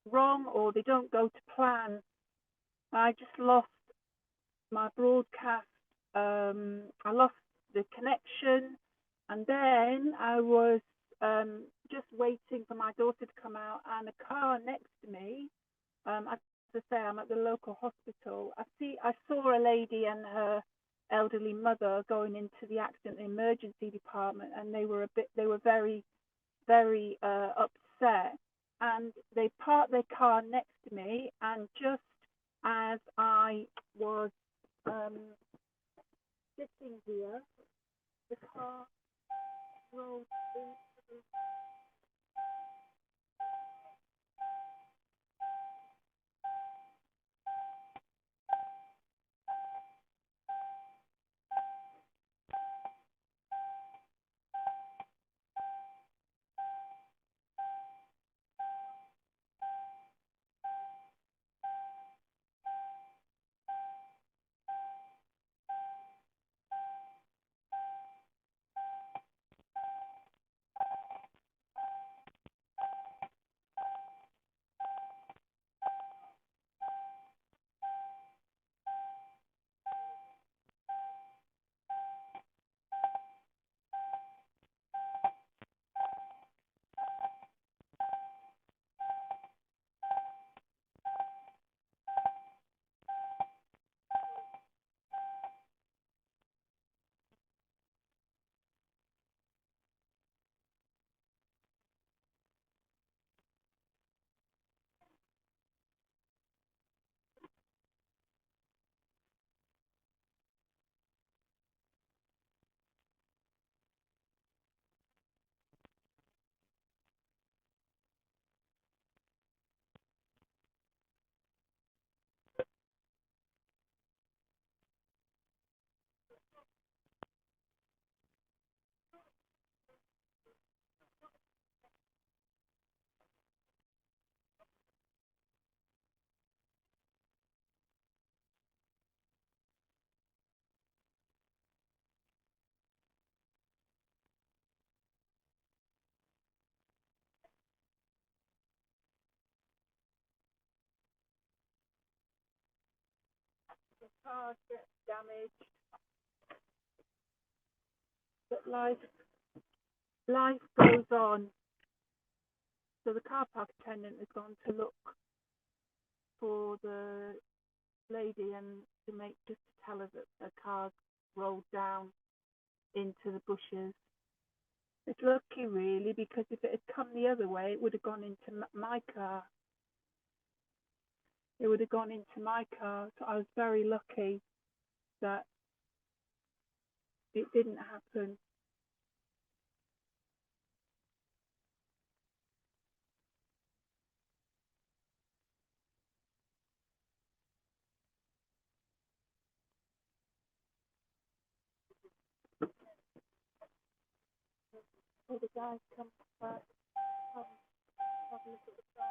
wrong or they don't go to plan. I just lost my broadcast. I lost the connection, and then I was just waiting for my daughter to come out, and a car next to me. As I say, I'm at the local hospital. I saw a lady and her elderly mother going into the accident and emergency department, and they were very, very upset, and they parked their car next to me, and just as I was um, sitting here, the car rolled into the car gets damaged, but life goes on. So the car park attendant has gone to look for the lady and to make just to tell her that a car rolled down into the bushes. It's lucky really because if it had come the other way, it would have gone into my car. It would have gone into my car. So I was very lucky that it didn't happen. So the guys come back, have, have a look at the car.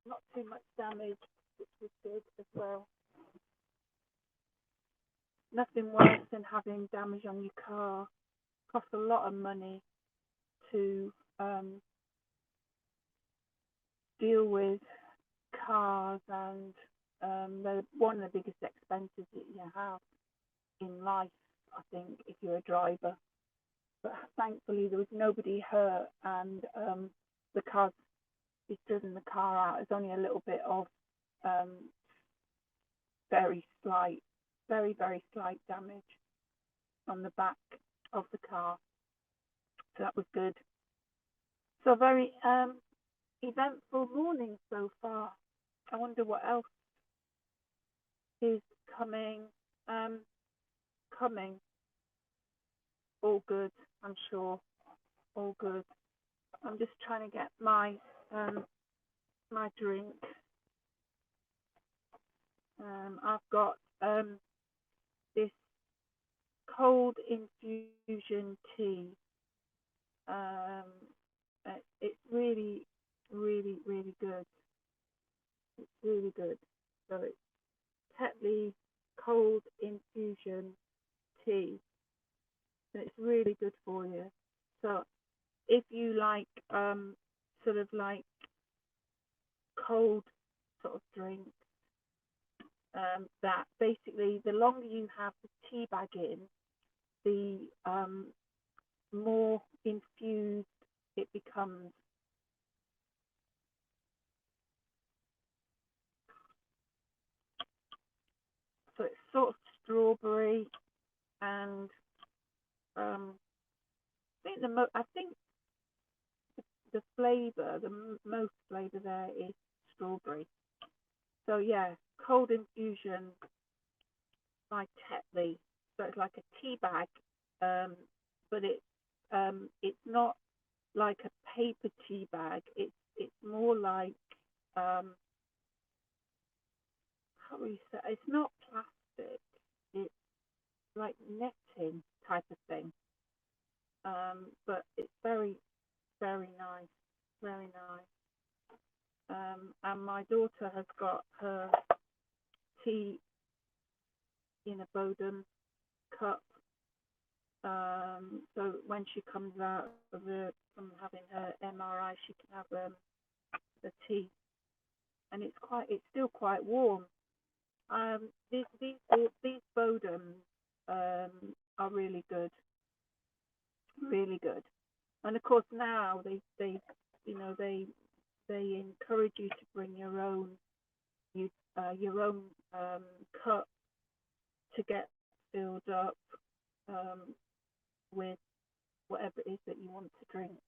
not too much damage, which was good as well. Nothing worse than having damage on your car. Costs a lot of money to deal with cars, and they're one of the biggest expenses that you have in life, I think, if you're a driver. But thankfully, there was nobody hurt, and the car, it's driven the car out. There's only a little bit of um, very slight, very slight damage on the back of the car. So that was good. So very eventful morning so far. I wonder what else is coming. Um, coming. All good, I'm sure. All good. I'm just trying to get my drink. I've got this cold infusion tea. Um, it's really good. It's really good. So it's Tetley cold infusion tea. And it's really good for you. So if you like sort of like cold sort of drink, that basically the longer you have the tea bag in, the more infused it becomes. So it's sort of strawberry, and I think the flavour, the most flavour there is strawberry. So yeah, cold infusion by Tetley. So it's like a tea bag, but it's not like a paper tea bag. It's more like how do you say? It's not plastic. It's like netting type of thing. But it's very nice, very nice. And my daughter has got her tea in a Bodum cup. So when she comes out from having her MRI, she can have the tea, and it's still quite warm. These Bodums are really good. And of course now you know they encourage you to bring your own cup to get filled up with whatever it is that you want to drink.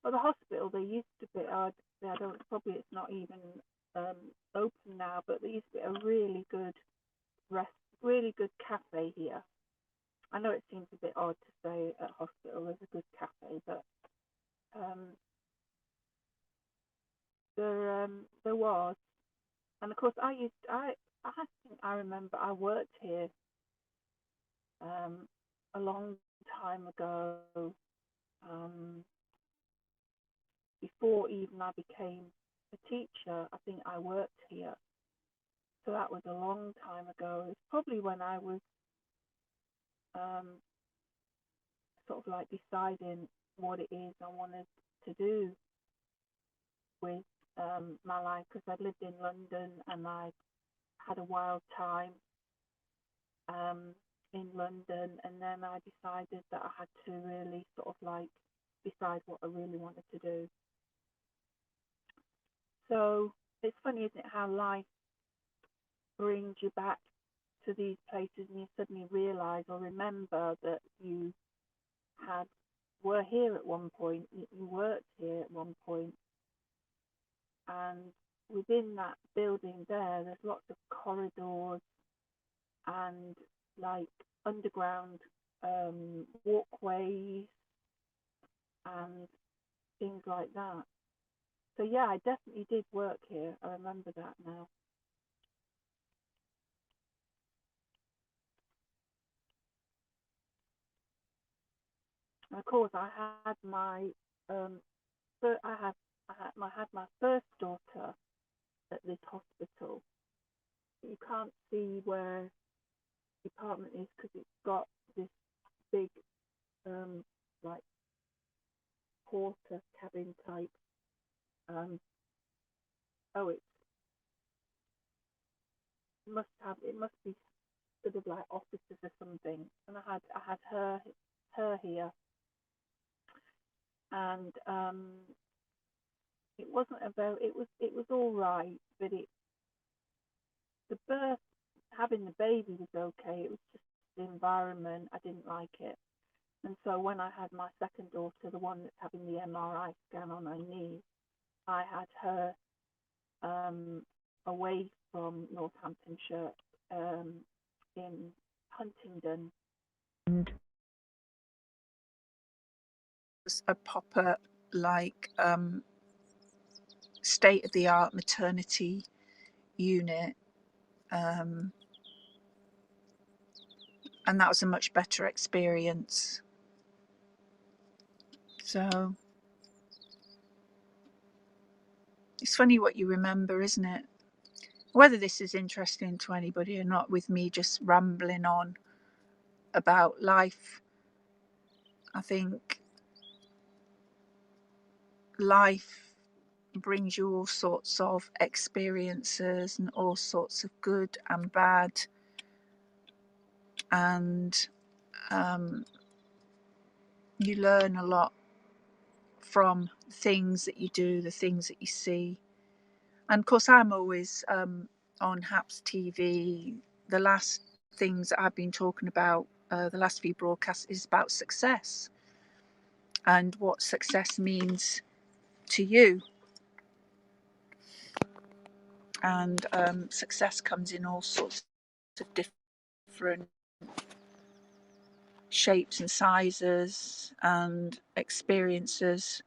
Well, the hospital, they used to be, I don't, probably it's not even um, open now, but there used to be a rest, really good cafe here. I know it seems a bit odd to say at hospital there's a good cafe, but um, there was, and of course I think I remember I worked here a long time ago, um, before even I became a teacher. I think I worked here, so that was a long time ago. It's probably when I was um, sort of like deciding what it is I wanted to do with my life, because I'd lived in London and I had a wild time um, in London, and then I decided that I had to really sort of like decide what I really wanted to do. So it's funny, isn't it, how life brings you back to these places, and you suddenly realize or remember that you had were here at one point, you worked here at one point, and within that building there's lots of corridors and like underground walkways and things like that. So yeah, I definitely did work here. I remember that now. And of course, had my um, I had my first daughter at this hospital. You can't see where the apartment is because it's got this big, like porter cabin type. Um, oh, it must be sort of like offices or something. And I had her here, and it wasn't a very it was all right, but it the birth having the baby was okay. It was just the environment. I didn't like it. And so when I had my second daughter, the one that's having the MRI scan on her knee, I had her away from Northamptonshire, in Huntingdon. And it was a proper, like, state of the art maternity unit. And that was a much better experience. So it's funny what you remember, isn't it? Whether this is interesting to anybody or not, with me just rambling on about life, I think life brings you all sorts of experiences and all sorts of good and bad, and you learn a lot from things that you do, the things that you see. And of course, I'm always on HAPS TV. The last things that I've been talking about, the last few broadcasts, is about success and what success means to you. And success comes in all sorts of different shapes and sizes and experiences.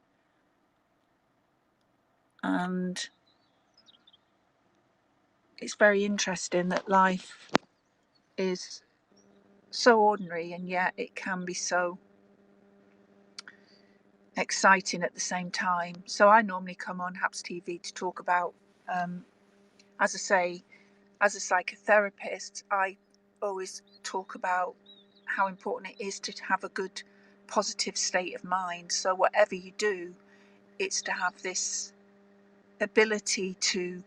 And it's very interesting that life is so ordinary, and yet it can be so exciting at the same time. So I normally come on HAPS TV to talk about, as I say, as a psychotherapist, I always talk about how important it is to have a good, positive state of mind. So whatever you do, it's to have this ability to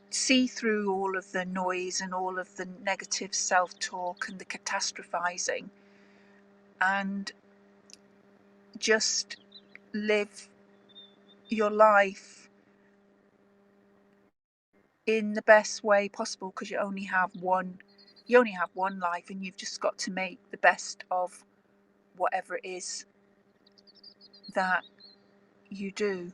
see through all of the noise and all of the negative self-talk and the catastrophizing, and just live your life in the best way possible, because you only have one life, and you've just got to make the best of whatever it is that you do.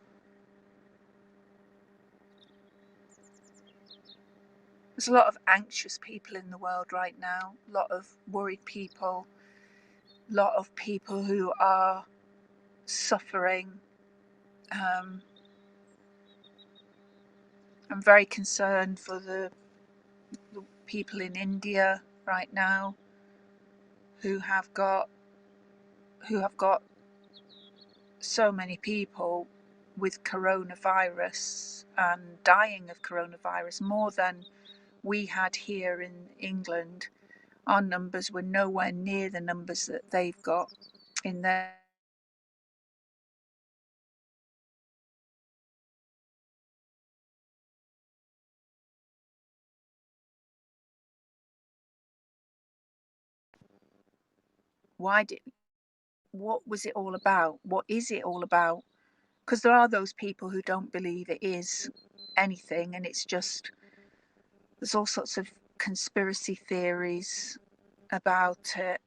There's a lot of anxious people in the world right now, a lot of worried people, a lot of people who are suffering. I'm very concerned for the people in India right now who have got so many people with coronavirus and dying of coronavirus, more than we had here in England. Our numbers were nowhere near the numbers that they've got in their what was it all about? What is it all about? Because there are those people who don't believe it is anything, and it's just, there's all sorts of conspiracy theories about it.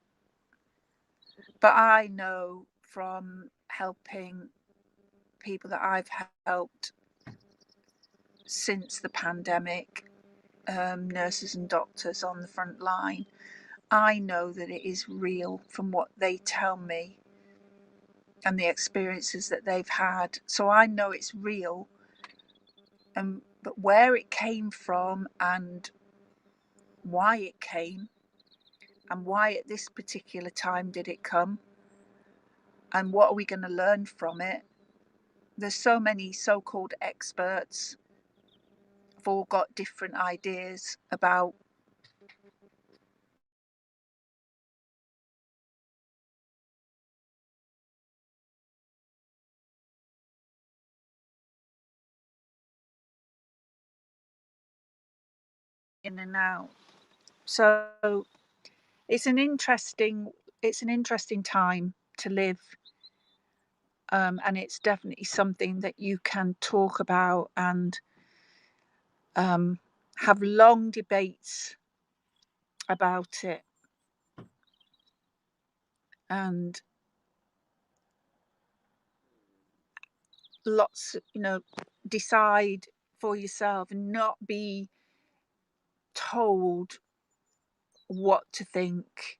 But I know from helping people that I've helped since the pandemic, nurses and doctors on the front line, I know that it is real from what they tell me and the experiences that they've had. So I know it's real. But where it came from and why it came and why at this particular time did it come and what are we going to learn from it? There's so many so-called experts all got different ideas about in and out. So it's an interesting time to live, and it's definitely something that you can talk about and um, have long debates about it, and lots, decide for yourself and not be told what to think,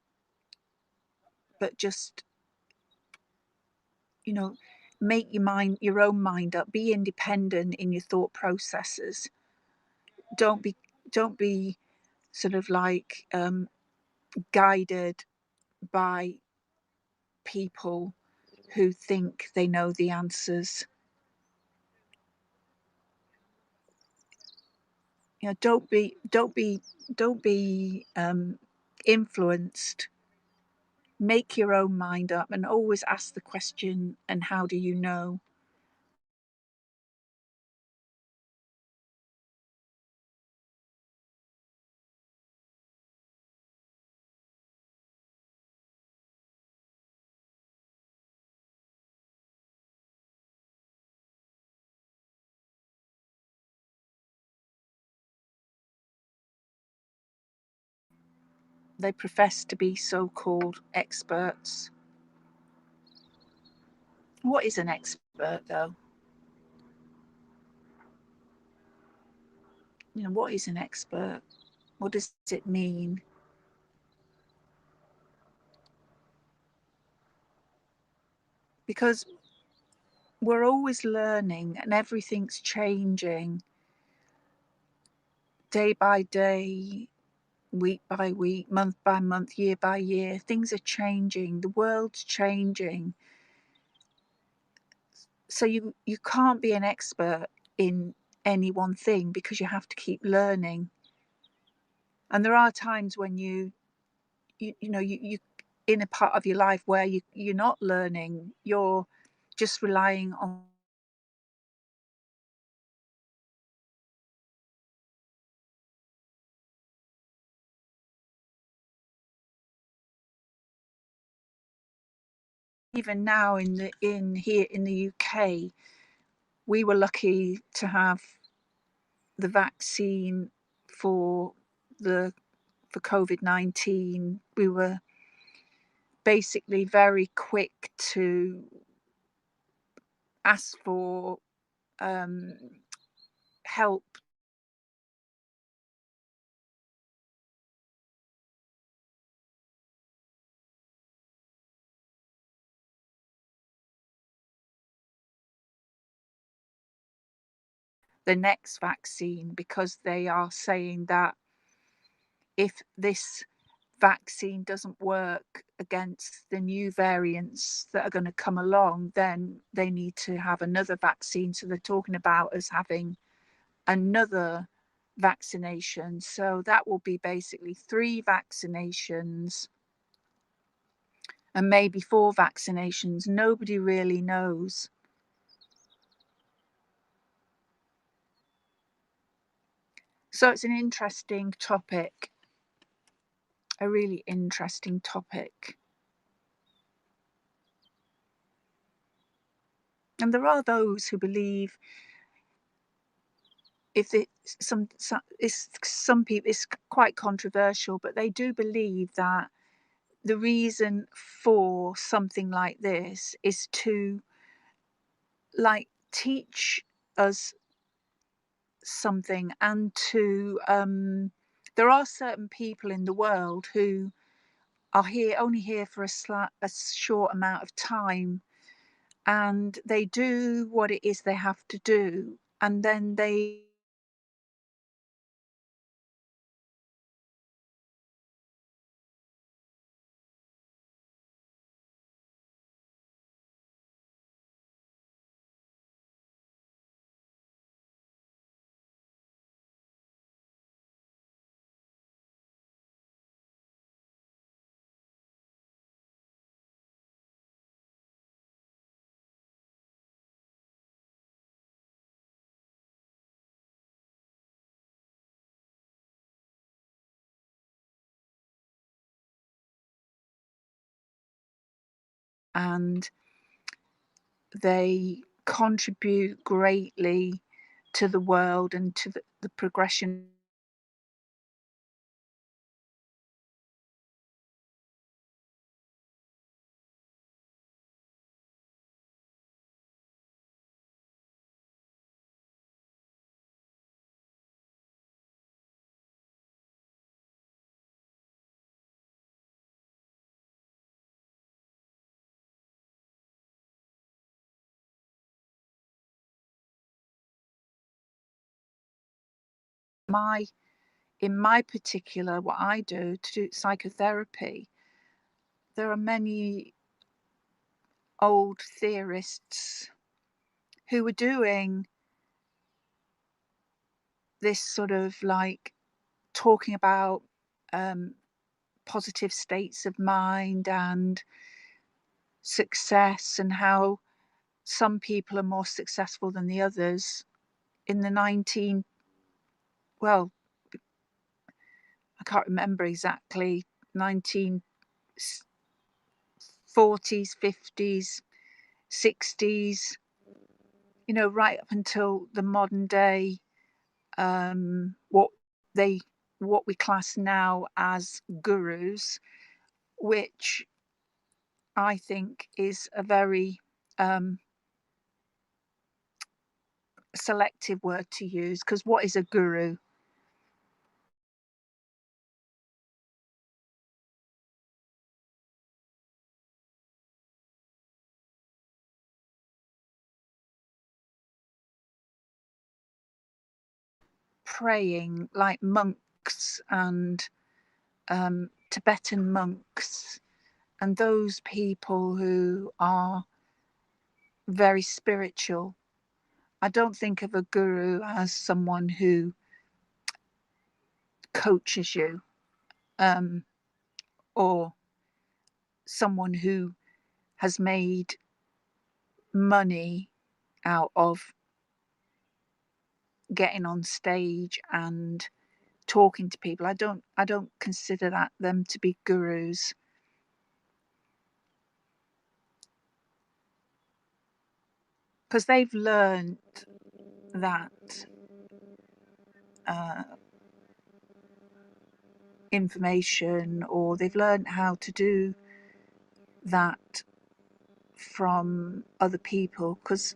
but just, you know, make your own mind up, be independent in your thought processes. Don't be, don't be sort of like guided by people who think they know the answers. Don't be influenced. Make your own mind up and always ask the question, and how do you know? They profess to be so-called experts. What is an expert, though? What is an expert? What does it mean? Because we're always learning and everything's changing day by day, week by week, month by month, year by year. Things are changing. The world's changing. So you can't be an expert in any one thing because you have to keep learning. And there are times when you in a part of your life where you're not learning, you're just relying on, even now in the UK, we were lucky to have the vaccine for the for COVID-19. We were basically very quick to ask for um, help. The next vaccine, because they are saying that if this vaccine doesn't work against the new variants that are going to come along, then they need to have another vaccine. So they're talking about us having another vaccination. So that will be basically 3 vaccinations and maybe 4 vaccinations. Nobody really knows. So it's an interesting topic, a really interesting topic. And there are those who believe, if it some people, it's quite controversial, but they do believe that the reason for something like this is to, like, teach us something, and to there are certain people in the world who are only here for a short amount of time, and they do what it is they have to do, and then they and they contribute greatly to the world and to the progression. My In my particular, what I do to do psychotherapy, there are many old theorists who were doing this sort of like talking about um, positive states of mind and success, and how some people are more successful than the others in the 19, well, I can't remember exactly, 1940s, 50s, 60s, right up until the modern day, what they what we class now as gurus, which I think is a very um, selective word to use, because what is a guru? Praying like monks and Tibetan monks and those people who are very spiritual. I don't think of a guru as someone who coaches you, um, or someone who has made money out of getting on stage and talking to people. I don't consider that them to be gurus, because they've learned that uh, information, or they've learned how to do that from other people, because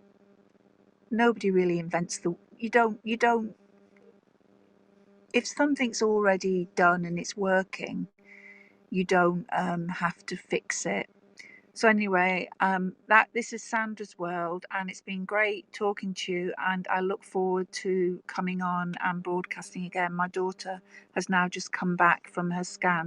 nobody really invents the you don't if something's already done and it's working, you don't have to fix it. So anyway, that this is Sandra's world, and it's been great talking to you, and I look forward to coming on and broadcasting again. My daughter has now just come back from her scan.